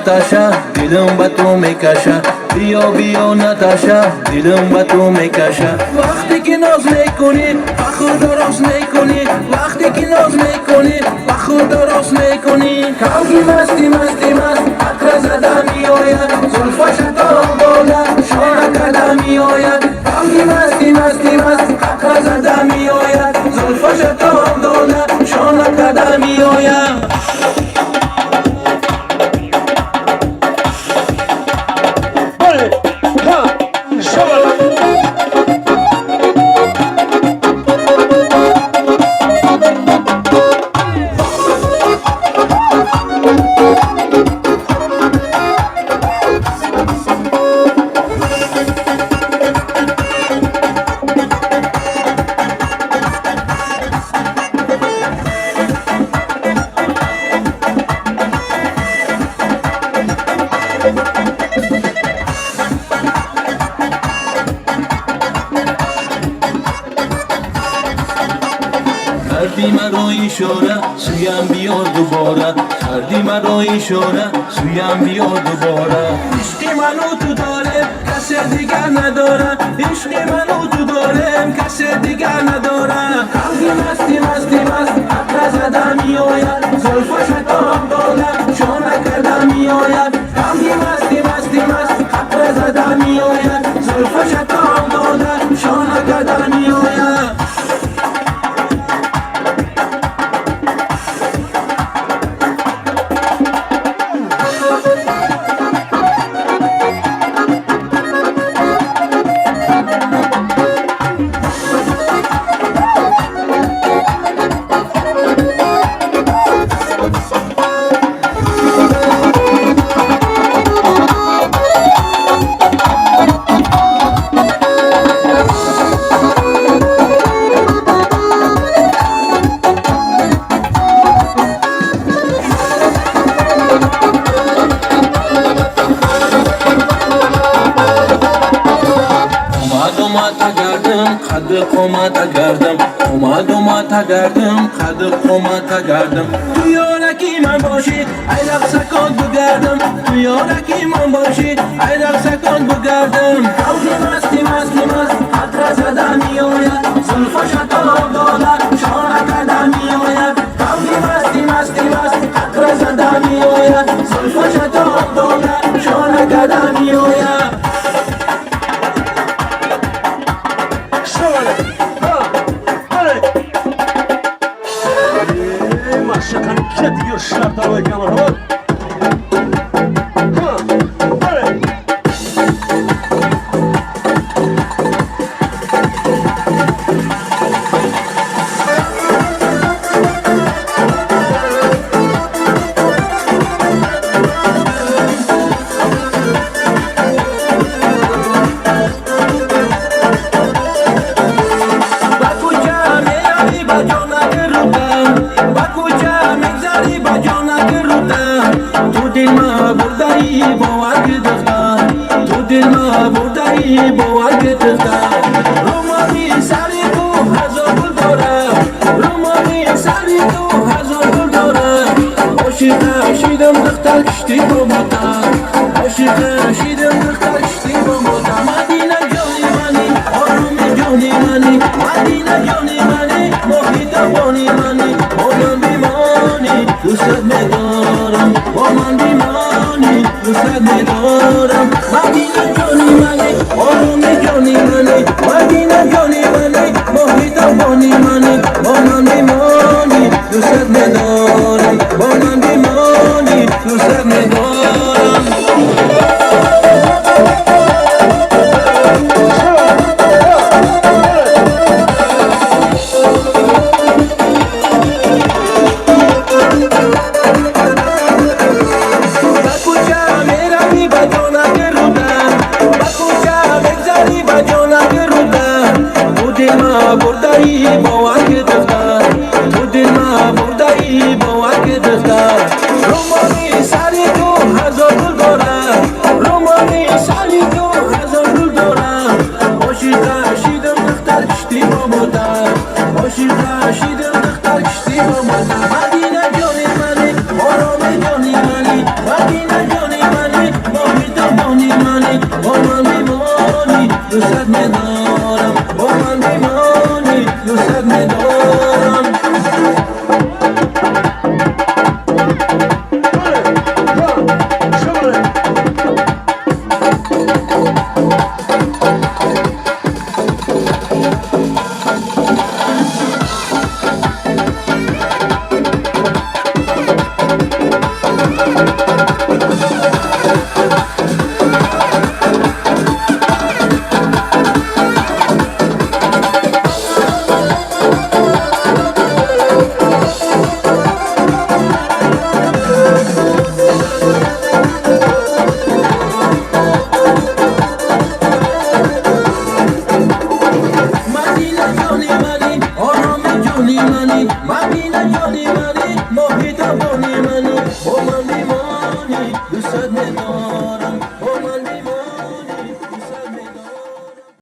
نتاشا دلم با تو میکشه بیا بیا نتاشا دلم با تو میکشه وقتی که ناز میکنی با خود راست میکنی وقتی که ناز میکنی با خود راست میکنی کاغی مستی مستی مست عطر زده میآید زلفش تا بالا شانه کده میآید کاغی مستی مستی مست عطر زده میآید زلفش تا بالا شانه کده میآید کردی مرا اشاره سویم بیا دوباره کردی مرا اشاره سویم بیا دوباره عشق منو تو داره کسی دیگر نداره عشق منو تو داره کسی دیگر نداره کاغی مستی مستی مست عطر زده میآید زلفش تا بالا شانه کرده میآید کاغی مستی مستی مست عطر زده میآید زلفش تا بالا شانه کرده میآید قد قامت گردم اومد گردم قد قامت گردم تو یارکی من باشی ای رقصکان بگردم تو یارکی من باشی ای رقصکان بگردم کاغی مستی مستی مست عطر زده میآید زلفش تا بالا شانه کرده میآید کاغی مستی مستی مست عطر زده میآید زلفش تا بالا شانه کرده میآید Şakanı kediyor şartlar ve kameralar. باور گرفتم رومانی سری تو هزار گل دارم رومانی سری تو هزار گل دارم عاشق شیدم دختر کشتی با ماتم عاشق شیدم دختر کشتی با ماتم مدینه جانی منی آروم جانی منی مدینه جانی منی محیط بانی منی با من بیمانی دوست میدارم با من بیمانی دوست میدارم مدینه جانی منی آروم جانی منی مدینه جانی منی محیط بانی منی با من بیمانی دوست میدارم با من بیمانی دوست میدارم مدینه جانی منی آرام جانی منی مدینه جانی Madina Johnny Money, oh no me Johnny Money, Madina Johnny